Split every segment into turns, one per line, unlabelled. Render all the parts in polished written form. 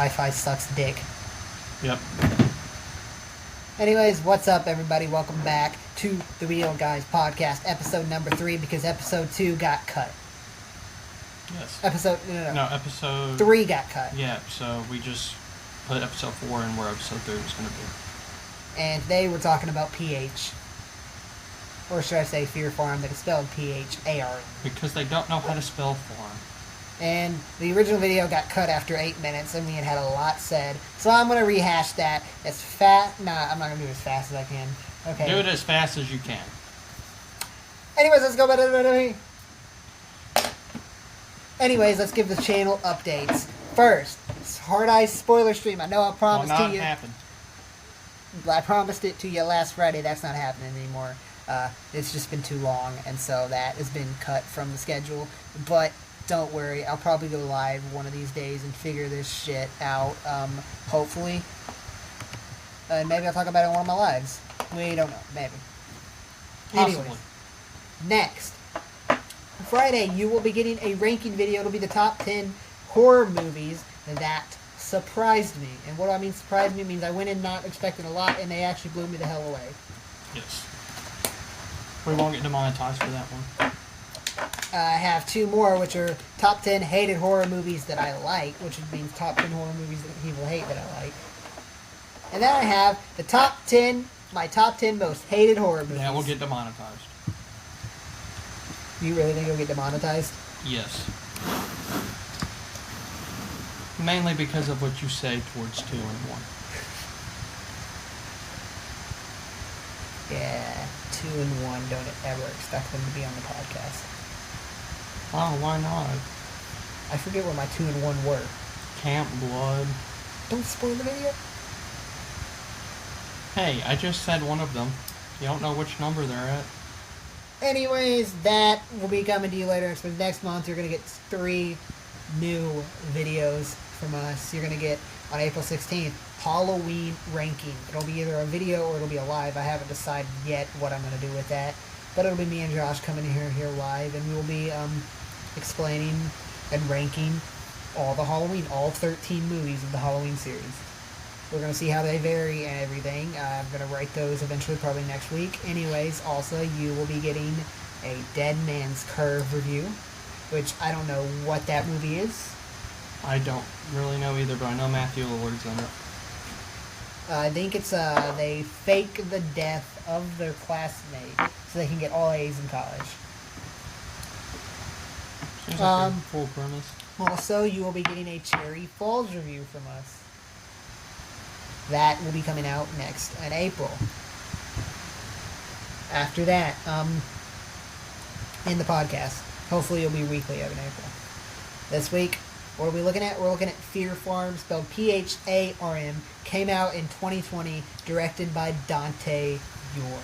Wi-Fi sucks dick.
Yep.
Anyways, what's up, everybody? Welcome back to the Real Guys Podcast, episode number 3, because episode 2 got cut.
Yes.
No,
episode
3 got cut.
Yeah, so we just put episode 4 in where episode 3 was going to be.
And today we're talking about PH. Or should I say Fear Pharm, that is spelled P-H-A-R-M.
Because they don't know how to spell Pharm.
And the original video got cut after 8 minutes, and we had a lot said. So I'm going to rehash that as fast. Nah, I'm not going to do it as fast as I can. Okay.
Do it as fast as you can.
Anyways, let's go back to the... Anyways, let's give the channel updates. First, Hard Eyes spoiler stream. I know I promised to you.
Happened.
I promised it to you last Friday. That's not happening anymore. It's just been too long, and so that has been cut from the schedule. But don't worry, I'll probably go live one of these days and figure this shit out, hopefully. And maybe I'll talk about it in one of my lives. We don't know. Maybe.
Possibly.
Anyways, next. Friday, you will be getting a ranking video. It'll be the top 10 horror movies that surprised me. And what do I mean surprised me? It means I went in not expecting a lot, and they actually blew me the hell away.
Yes. We won't get demonetized for that one.
I have 2 more, which are top 10 hated horror movies that I like, which means top 10 horror movies that people hate that I like. And then I have the my top 10 most hated horror movies.
Yeah, we'll get demonetized.
You really think you'll get demonetized?
Yes. Mainly because of what you say towards 2 and 1.
Yeah, 2 and 1, don't ever expect them to be on the podcast.
Oh, why not?
I forget what my 2 and 1 were.
Camp Blood.
Don't spoil the video.
Hey, I just said one of them. You don't know which number they're at.
Anyways, that will be coming to you later. So next month, you're going to get 3 new videos from us. You're going to get, on April 16th, Halloween ranking. It'll be either a video or it'll be a live. I haven't decided yet what I'm going to do with that. But it'll be me and Josh coming here live, and we'll be explaining and ranking all all 13 movies of the Halloween series. We're going to see how they vary and everything. I'm going to write those eventually, probably next week. Anyways, also, you will be getting a Dead Man's Curve review, which I don't know what that movie is.
I don't really know either, but I know Matthew Lillard's in it.
I think it's they fake the death of their classmate so they can get all A's in college.
Seems like a full premise.
Also, you will be getting a Cherry Falls review from us. That will be coming out next in April. After that, in the podcast. Hopefully it'll be weekly in April. This week, what are we looking at? We're looking at Fear Pharm, spelled P-H-A-R-M. Came out in 2020, directed by Dante Yor.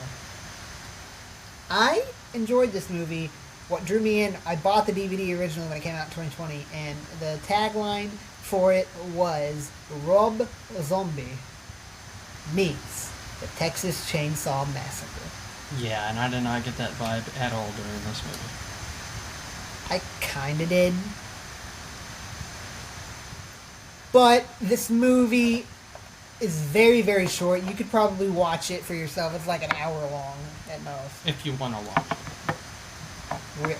I enjoyed this movie. What drew me in, I bought the DVD originally when it came out in 2020, and the tagline for it was Rob Zombie meets the Texas Chainsaw Massacre.
Yeah, and I did not get that vibe at all during this movie.
I kinda did. But this movie is very, very short. You could probably watch it for yourself. It's like an hour long at most.
If you want to watch it.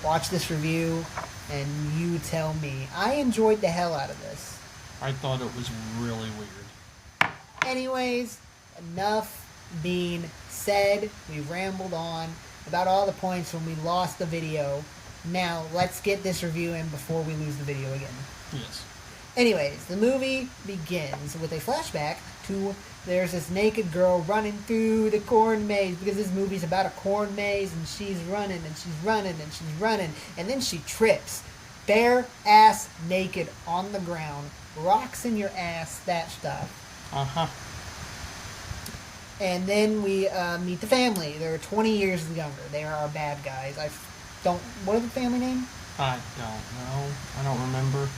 Watch this review, and you tell me. I enjoyed the hell out of this.
I thought it was really weird.
Anyways, enough being said. We rambled on about all the points when we lost the video. Now, let's get this review in before we lose the video again.
Yes.
Anyways, the movie begins with a flashback to there's this naked girl running through the corn maze, because this movie's about a corn maze, and she's running and she's running and she's running, and then she trips bare ass naked on the ground, rocks in your ass, that stuff.
Uh-huh.
And then we meet the family. They're 20 years younger. They are our bad guys. What are the family name?
I don't know. I don't remember.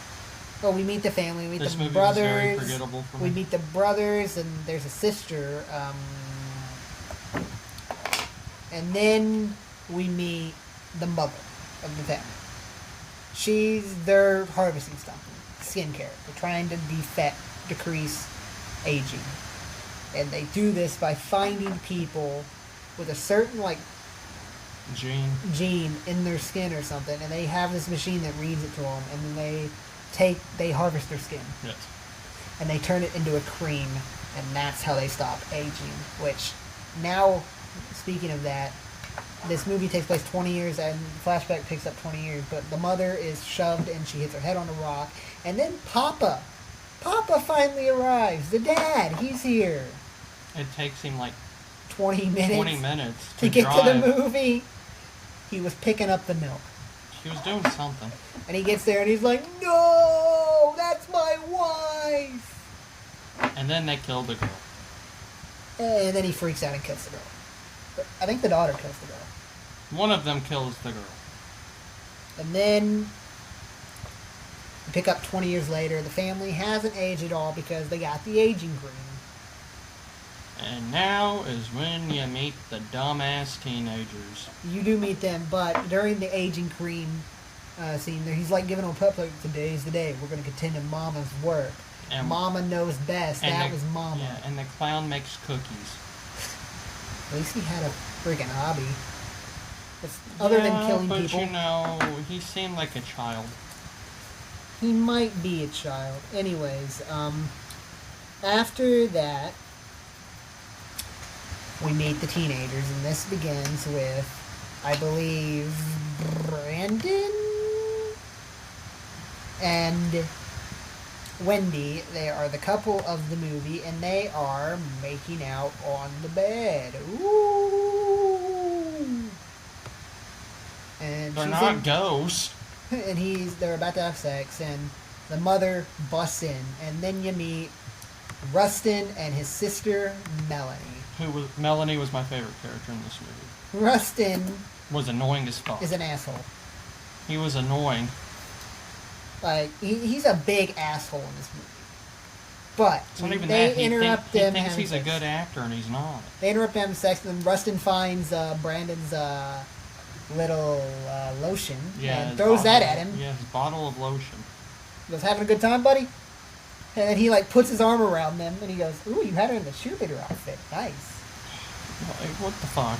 Well, we meet the family. We meet
This
the
movie
brothers.
was very forgettable for me.
We meet the brothers, and there's a sister. And then we meet the mother of the family. They're harvesting something. skincare. They're trying to decrease aging. And they do this by finding people with a certain, like, gene in their skin or something, and they have this machine that reads it to them, and then they harvest their skin.
Yes.
And they turn it into a cream, and that's how they stop aging. Which, now, speaking of that, this movie takes place 20 years, and the flashback picks up 20 years, but the mother is shoved, and she hits her head on a rock, and then Papa finally arrives. The dad, he's here.
It takes him like
20 minutes.
20 minutes
to get
drive.
to the movie. He was picking up the milk.
He was doing something.
And he gets there and he's like, "No, that's my wife."
And then they killed the girl.
And then he freaks out and kills the girl. But I think the daughter kills the girl.
One of them kills the girl.
And then we pick up 20 years later. The family hasn't aged at all because they got the aging cream.
And now is when you meet the dumbass teenagers.
You do meet them, but during the aging cream scene, there he's like giving them a pep, like, "Today's the day. We're going to continue Mama's work.
And
Mama knows best. That was Mama."
Yeah, and the clown makes cookies.
At least he had a freaking hobby. Other than killing
but
people.
You know, he seemed like a child.
He might be a child. Anyways, after that, we meet the teenagers, and this begins with, I believe, Brandon and Wendy. They are the couple of the movie, and they are making out on the bed. Ooh! And
They're not ghosts.
And they're about to have sex, and the mother busts in, and then you meet Rustin and his sister Melanie.
Melanie was my favorite character in this movie.
Rustin
Was annoying as fuck.
is an asshole.
He was annoying.
Like, he's a big asshole in this movie. But
It's not even
they
that.
interrupt
He
them
thinks
having
he's
sex.
a good actor, and he's not.
They interrupt them having sex, and then Rustin finds Brandon's little lotion and throws that at him.
Yeah, his bottle of lotion.
He goes, "Having a good time, buddy?" And then he, like, puts his arm around them, and he goes, "Ooh, you had her in the cheerleader outfit. Nice."
Like, what the fuck?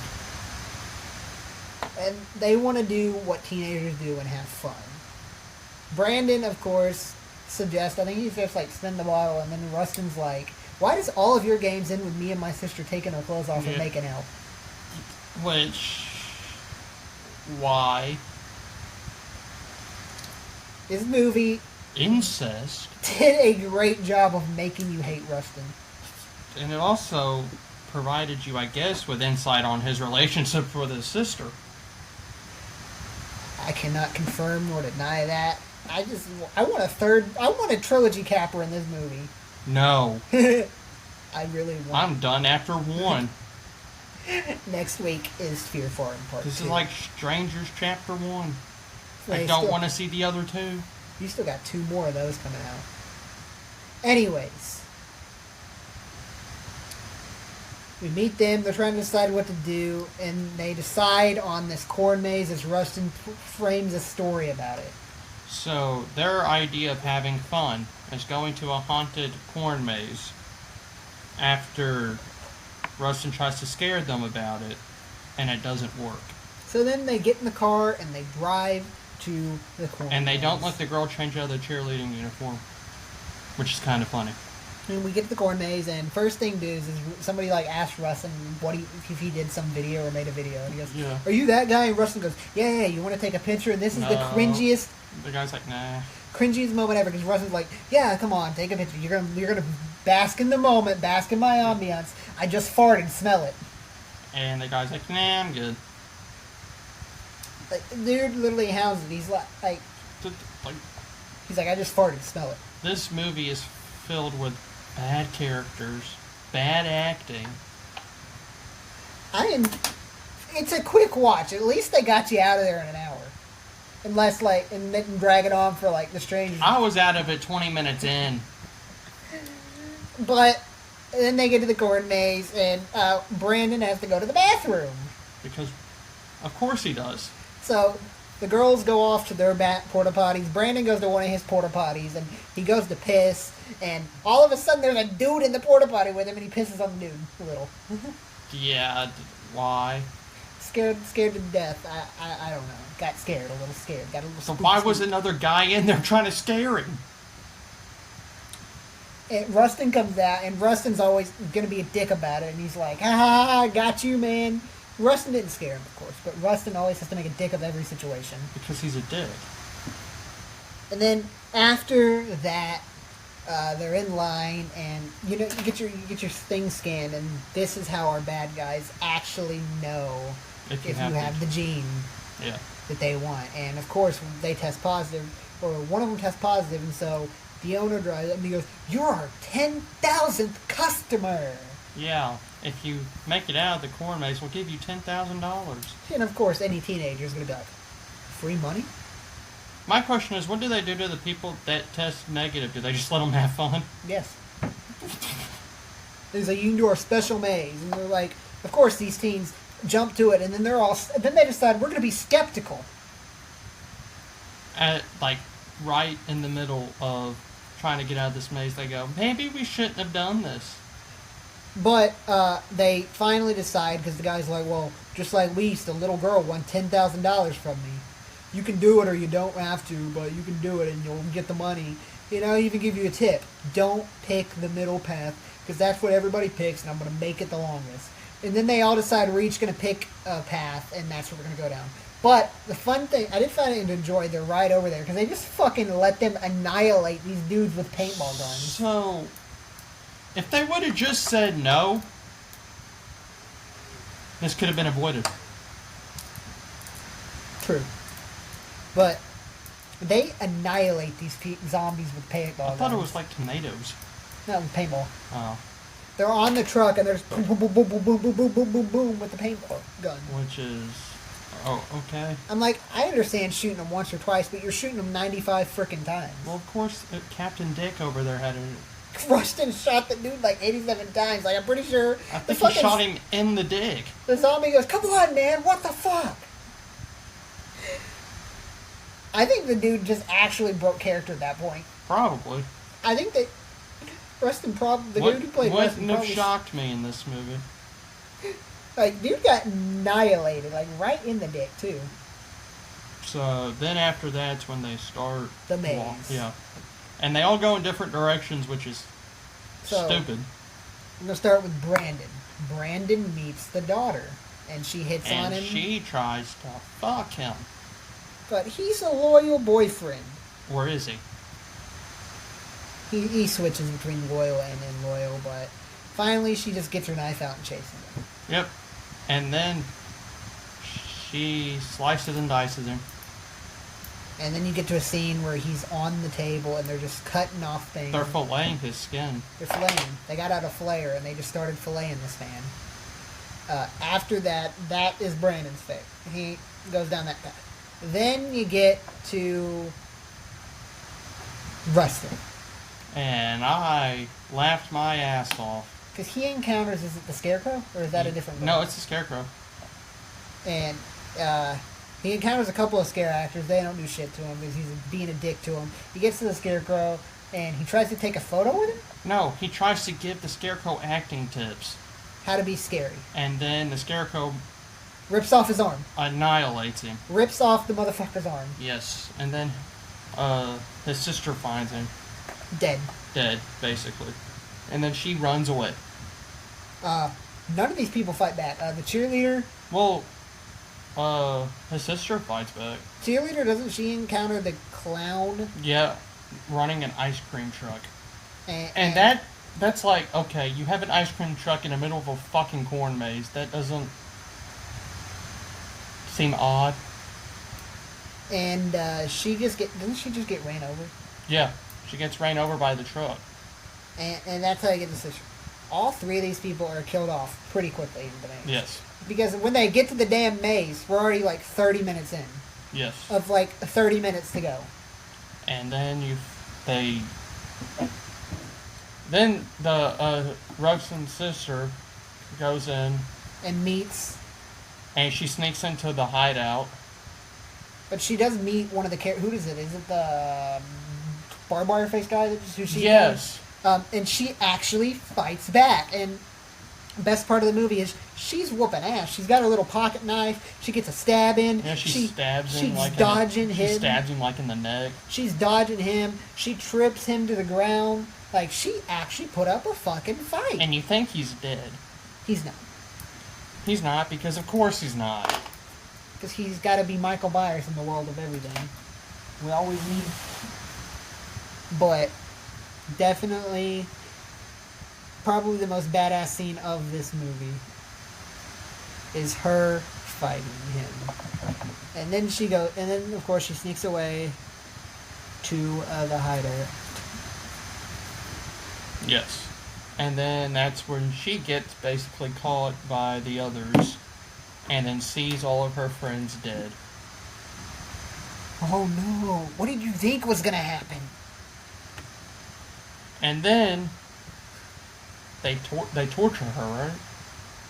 And they want to do what teenagers do and have fun. Brandon, of course, suggests, I think he suggests, like, spin the bottle, and then Rustin's like, "Why does all of your games end with me and my sister taking our clothes off and making out?"
Why?
This movie
Incest.
did a great job of making you hate Rustin.
And it also provided you, I guess, with insight on his relationship with his sister.
I cannot confirm nor deny that. I want a trilogy capper in this movie.
No.
I really want.
I'm done after one.
Next week is Fear Pharm Part 2.
This is like Strangers Chapter 1.
They
I don't
still-
want to see the other two.
You still got 2 more of those coming out. Anyways. We meet them, they're trying to decide what to do, and they decide on this corn maze as Rustin frames a story about it.
So, their idea of having fun is going to a haunted corn maze after Rustin tries to scare them about it, and it doesn't work.
So then they get in the car and they drive to the corn
And they don't
maze.
let the girl change out of the cheerleading uniform, which is kind of funny.
And we get to the corn maze, and first thing is somebody like asked Rustin if he did some video or made a video, and he goes,
Yeah.
"Are you that guy?" And Rustin goes, "Yeah, you want to take a picture?" And this is the
No. The guy's like, nah.
cringiest moment ever, because Rustin's like, "Yeah, come on, take a picture. You're gonna bask in the moment, bask in my ambiance. I just farted, smell it."
And the guy's like, nah, I'm good.
Like, dude literally hounds it. He's like,
Like,
"I just farted, smell it."
this movie is filled with bad characters, bad acting.
It's a quick watch. At least they got you out of there in an hour. Unless, like, and didn't drag it on for, like, the strangers.
I was out of it 20 minutes in.
But then they get to the corn maze, and Brandon has to go to the bathroom.
Because, of course he does.
So The girls go off to their porta potties. Brandon goes to one of his porta potties, and he goes to piss. And all of a sudden, there's a dude in the porta potty with him, and he pisses on the dude a little.
Yeah, why?
Scared to death. I don't know. Got scared, a little scared. Got a little.
So
spooky,
why was
spooky.
another guy in there trying to scare him?
And Rustin comes out, and Rustin's always gonna be a dick about it, and he's like, "Ha ha ha, got you, man." Rustin didn't scare him, of course, but Rustin always has to make a dick of every situation.
Because he's a dick.
And then after that, they're in line, and you get your thing scanned, and this is how our bad guys actually know if you have the gene
Yeah.
that they want. And of course, they test positive, or one of them tests positive, and so the owner drives up and he goes, "You're our 10,000th customer."
Yeah. If you make it out of the corn maze, we'll give you $10,000.
And of course, any teenager is going to be like, "Free money?"
My question is, what do they do to the people that test negative? Do they just let them have fun?
Yes. He's like, "You can do our special maze," and they're like, of course, these teens jump to it, and then then they decide we're going to be skeptical.
Like, right in the middle of trying to get out of this maze, they go, maybe we shouldn't have done this.
But they finally decide, because the guy's like, "Well, just like Lise, the little girl won $10,000 from me. You can do it or you don't have to, but you can do it and you'll get the money. I'll even give you a tip. Don't pick the middle path, because that's what everybody picks, and I'm going to make it the longest." And then they all decide we're each going to pick a path, and that's what we're going to go down. But the fun thing, I did find it to enjoy their ride over there, because they just fucking let them annihilate these dudes with paintball guns.
So, if they would have just said no, this could have been avoided.
True. But they annihilate these zombies with paintball guns.
I thought it was like tomatoes.
No, with paintball.
Oh.
They're on the truck, and there's boom, boom, boom, boom, boom, boom, boom, boom, boom, boom, boom with the paintball gun.
Which is... Oh, okay.
I'm like, I understand shooting them once or twice, but you're shooting them 95 frickin' times.
Well, of course, Captain Dick over there had a...
Rustin shot the dude like 87 times. Like, I'm pretty sure...
I think he shot him in the dick.
The zombie goes, "Come on, man, what the fuck?" I think the dude just actually broke character at that point.
Probably.
I think that dude who played Rustin
wouldn't have
probably...
shocked me in this movie.
Like, dude got annihilated, like, right in the dick, too.
So, then after that's when they start...
The maze.
Yeah. And they all go in different directions, which is stupid.
I'm going to start with Brandon. Brandon meets the daughter, and she hits on him.
And she tries to fuck him.
But he's a loyal boyfriend.
Where is he?
He switches between loyal and unloyal, but finally she just gets her knife out and chases him.
Yep. And then she slices and dices him.
And then you get to a scene where he's on the table and they're just cutting off things.
They're filleting his skin.
They're filleting. They got out a flayer and they just started filleting this man. After that is Brandon's fate. He goes down that path. Then you get to Rustin.
And I laughed my ass off.
Because he encounters, is it the Scarecrow? Or is that a different one?
No, it's the Scarecrow.
And he encounters a couple of scare actors. They don't do shit to him because he's being a dick to him. He gets to the Scarecrow and he tries to take a photo with him?
No, he tries to give the Scarecrow acting tips.
How to be scary.
And then the Scarecrow
Rips off his arm.
annihilates him.
Rips off the motherfucker's arm.
Yes. And then his sister finds him.
Dead.
Dead, basically. And then she runs away.
None of these people fight back. The cheerleader...
Well, his sister fights back.
Cheerleader, doesn't she encounter the clown?
Yeah, running an ice cream truck.
And
that's like, okay, you have an ice cream truck in the middle of a fucking corn maze. That doesn't seem odd.
And doesn't she just get ran over?
Yeah, she gets ran over by the truck.
And that's how you get the sister. All three of these people are killed off pretty quickly in the maze.
Yes.
Because when they get to the damn maze, we're already like 30 minutes in.
Yes.
Of like 30 minutes to go.
And then then the Rosen's sister goes in
And meets...
and she sneaks into the hideout.
But she does meet one of the who is it? Is it the barbed wire face guy who she
Yes.
and she actually fights back. And best part of the movie is she's whooping ass. She's got her little pocket knife. She gets a stab in.
Yeah, she stabs him
she's
like
dodging him.
She stabs him like in the neck.
She's dodging him. She trips him to the ground. Like, she actually put up a fucking fight.
And you think he's dead.
He's not.
He's not, because of course he's not.
Because he's got to be Michael Myers in the world of everything. We always need... But, definitely, probably the most badass scene of this movie is her fighting him. And then she goes... And then, of course, she sneaks away to the hideout.
Yes. And then that's when she gets basically caught by the others and then sees all of her friends dead.
Oh no, what did you think was gonna happen?
And then they torture her,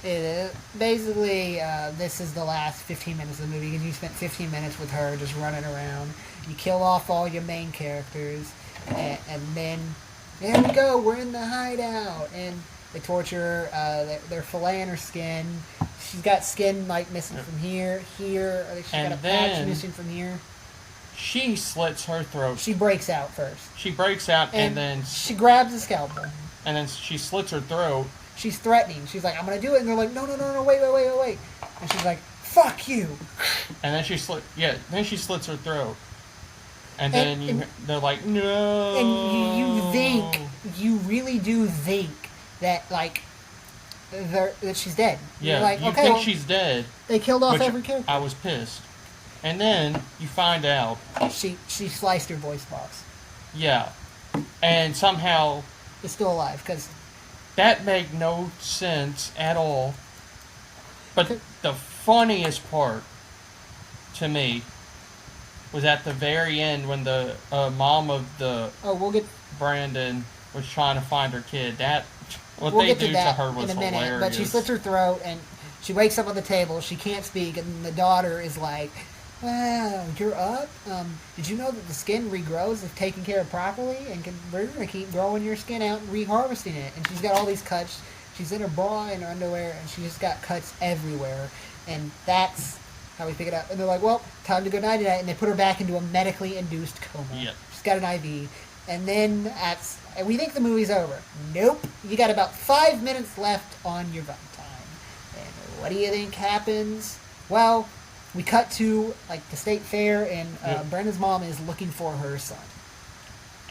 right?
Basically, this is the last 15 minutes of the movie because you spent 15 minutes with her just running around. You kill off all your main characters, and then... There we go, we're in the hideout. And they torture her, they're filleting her skin. She's got skin, like, missing from here. She's got a patch missing from here.
She slits her throat.
She breaks out first.
She breaks out and then...
She grabs a scalpel.
And then she slits her throat.
She's threatening. She's like, I'm going to do it. And they're like, no, wait. And she's like, fuck you.
And then she slits her throat. And then they're like, no.
And you really do think that, like, that she's dead.
Yeah,
you're like,
you
okay,
think she's dead.
They killed off every character.
I was pissed. And then you find out.
She sliced her voice box.
Yeah. And somehow...
It's still alive, because...
That made no sense at all. But the funniest part, to me... was at the very end when the mom of the Brandon was trying to find her kid. They do to her was
in a minute,
hilarious.
But she slits her throat and she wakes up on the table. She can't speak, and the daughter is like, "Wow, you're up. Did you know that the skin regrows if taken care of properly? And we're gonna keep growing your skin out and reharvesting it." And she's got all these cuts. She's in her bra and her underwear, and she just got cuts everywhere. And that's how we pick it up. And they're like, well, time to go nighty-night. And they put her back into a medically induced coma.
Yep.
She's got an IV. And then we think the movie's over. Nope. You got about 5 minutes left on your runtime. And what do you think happens? Well, we cut to, like, the state fair, and Brenda's mom is looking for her son.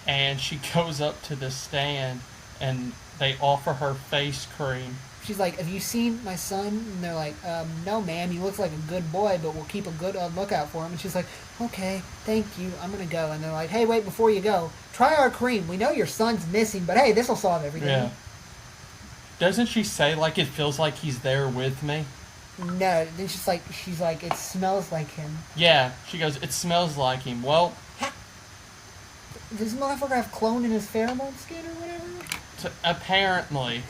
And she goes up to the stand, and they offer her face cream.
She's like, have you seen my son? And they're like, no, ma'am, he looks like a good boy, but we'll keep a good lookout for him. And she's like, okay, thank you, I'm going to go. And they're like, hey, wait, before you go, try our cream. We know your son's missing, but hey, this will solve everything.
Yeah. Doesn't she say, like, it feels like he's there with me?
No, then she's like, it smells like him.
Yeah, she goes, it smells like him. Well...
Does this motherfucker have clone in his pheromone skin or whatever?
Apparently.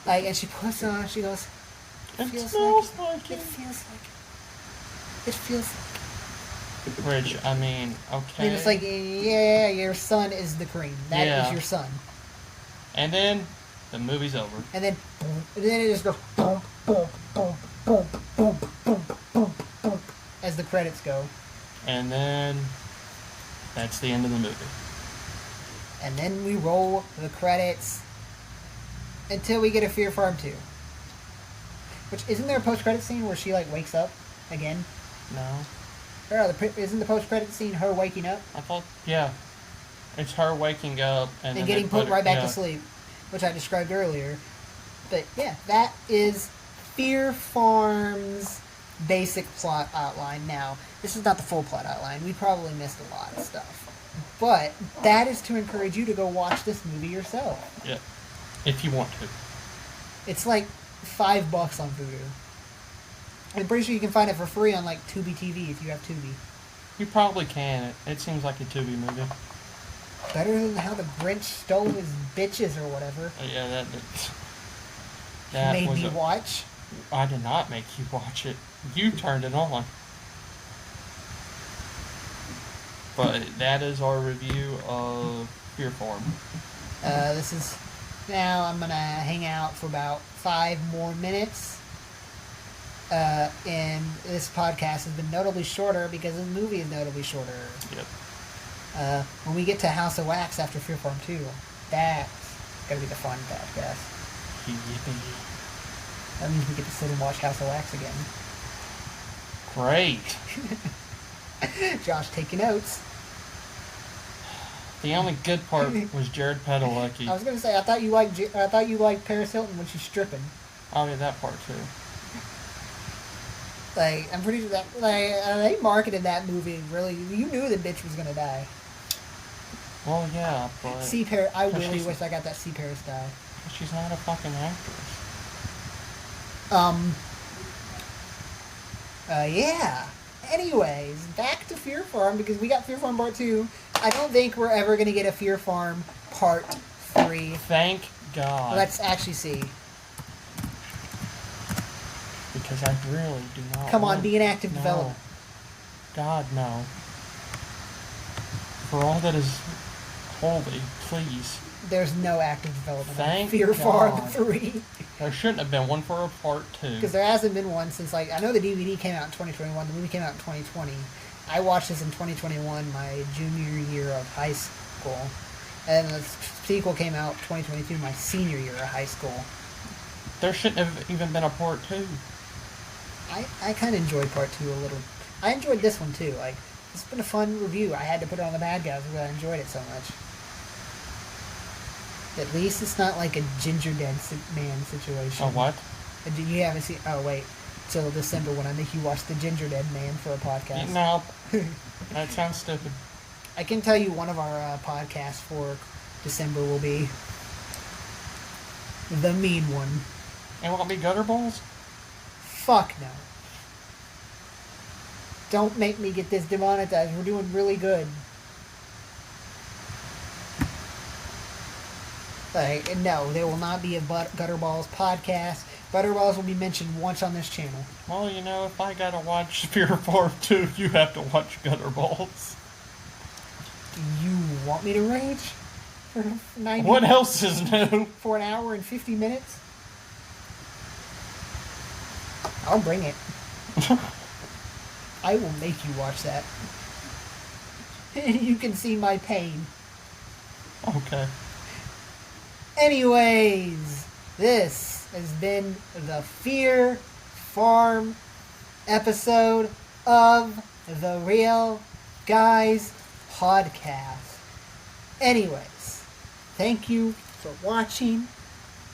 Like, and she puts on, she goes,
it smells like
it. It feels like it. It feels like
Which, I mean, okay.
And it's like, yeah, your son is the cream. That is your son.
And then, the movie's over.
And then it just goes boom, boom, boom, boom, boom, boom, boom, boom, as the credits go.
And then, that's the end of the movie.
And then we roll the credits until we get a Fear Pharm 2. Which, isn't there a post-credit scene where she, like, wakes up again?
No.
Isn't the post-credit scene her waking up?
I thought, yeah. It's her waking up and then
getting put right back to sleep, which I described earlier. But, yeah, that is Fear Pharm's basic plot outline. Now, this is not the full plot outline. We probably missed a lot of stuff. But that is to encourage you to go watch this movie yourself.
Yeah. If you want to.
It's like $5 on Vudu. I'm pretty sure you can find it for free on, like, Tubi TV if you have Tubi.
You probably can. It seems like a Tubi movie.
Better than how the Grinch stole his bitches or whatever.
Yeah, that
made me watch.
I did not make you watch it. You turned it on. But that is our review of Fear Pharm.
This is... Now I'm going to hang out for about 5 more minutes. And this podcast has been notably shorter because the movie is notably shorter.
Yep.
When we get to House of Wax after Fear Pharm 2, that's going to be the fun podcast.
Yippee.
That means we get to sit and watch House of Wax again.
Great.
Josh, take your notes.
The only good part was Jared Padalecki.
I was gonna say I thought you liked Paris Hilton when she's stripping.
Oh yeah, that part too.
Like I'm pretty sure that they marketed that movie really. You knew the bitch was gonna die.
Well, yeah, but
C. Paris. I really wish I got that C. Paris die.
she's not a fucking actress.
Yeah. Anyways, back to Fear Pharm because we got Fear Pharm Part 2. I don't think we're ever going to get a Fear Pharm Part 3.
Thank God.
Let's actually see.
Because I really do not
Come on, be in active development.
God, no. For all that is holy, please.
There's no active development.
Thank
Fear
God.
Pharm 3.
There shouldn't have been one for a Part 2.
Because there hasn't been one since, like, I know the DVD came out in 2021, the movie came out in 2020. I watched this in 2021, my junior year of high school. And the sequel came out 2022, my senior year of high school.
There shouldn't have even been a Part 2.
I kind of enjoyed Part 2 a little. I enjoyed this one, too. Like, it's been a fun review. I had to put it on the bad guys because I enjoyed it so much. At least it's not like a Ginger Dead Man situation.
A what?
You haven't seen... Oh, wait. Till December when I make you watch the Ginger Dead Man for a podcast.
No. That sounds stupid.
I can tell you one of our podcasts for December will be The Mean One.
And will it be Gutter Balls?
Fuck no. Don't make me get this demonetized. We're doing really good. Like, no, there will not be a Gutter Balls podcast. Gutter Balls will be mentioned once on this channel.
Well, you know, if I gotta watch Fear Pharm 2, you have to watch Gutter Balls.
Do you want me to rage? For 90
What else is new?
For an hour and 50 minutes? I'll bring it. I will make you watch that. You can see my pain.
Okay.
Anyways, this has been the Fear Pharm episode of the Real Guys podcast. Anyways, thank you for watching.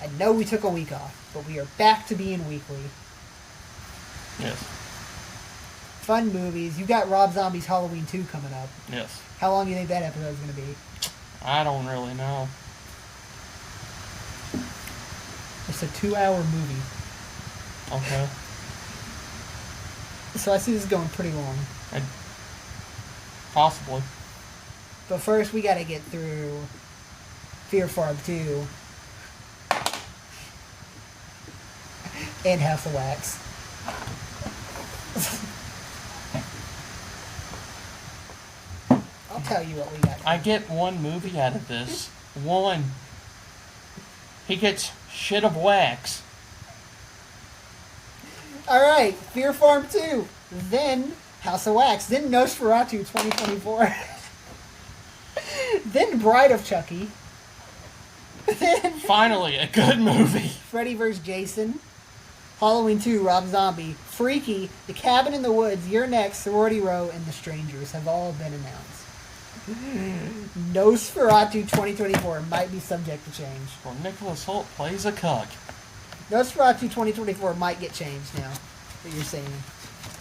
I know we took a week off, but we are back to being weekly.
Yes.
Fun movies. You got Rob Zombie's Halloween 2 coming up.
Yes.
How long do you think that episode is going to be?
I don't really know.
It's a 2-hour movie.
Okay.
So I see this is going pretty long.
Possibly.
But first we got to get through Fear Pharm 2 and House of Wax. I'll tell you what we got.
I get one movie out of this. One. He gets shit of wax.
Alright, Fear Pharm 2. Then House of Wax. Then Nosferatu 2024. Then Bride of Chucky. Then
Finally, a good movie.
Freddy vs. Jason. Halloween 2, Rob Zombie. Freaky, The Cabin in the Woods, You're Next, Sorority Row, and The Strangers have all been announced. Nosferatu 2024 might be subject to change.
Well, Nicholas Hoult plays a cuck.
Nosferatu 2024 might get changed now that you're saying.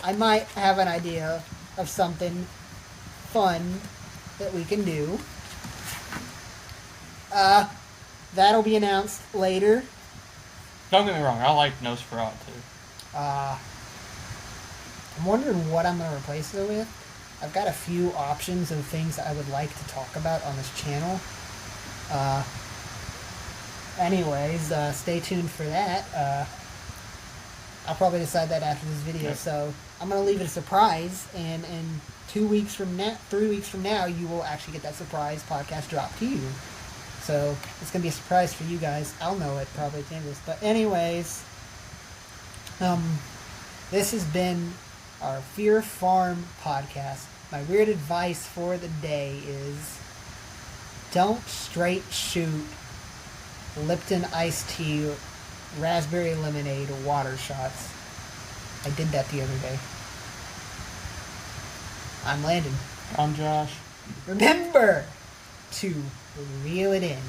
I might have an idea of something fun that we can do. That'll be announced later.
Don't get me wrong, I like Nosferatu.
I'm wondering what I'm going to replace it with. I've got a few options of things I would like to talk about on this channel. Anyways, stay tuned for that. I'll probably decide that after this video,
Yep.
so I'm going to leave it a surprise and 3 weeks from now, you will actually get that surprise podcast dropped to you. So it's gonna be a surprise for you guys. I'll know it probably at the end of this. But anyways, this has been our Fear Pharm podcast. My weird advice for the day is don't straight shoot Lipton iced tea, raspberry lemonade, water shots. I did that the other day. I'm Landon.
I'm Josh.
Remember to reel it in.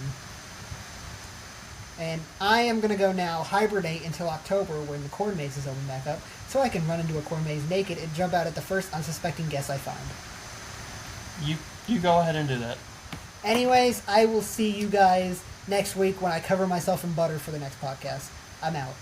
And I am going to go now hibernate until October when the corn maze is open back up so I can run into a corn maze naked and jump out at the first unsuspecting guess I find.
You go ahead and do that.
Anyways, I will see you guys next week when I cover myself in butter for the next podcast. I'm out.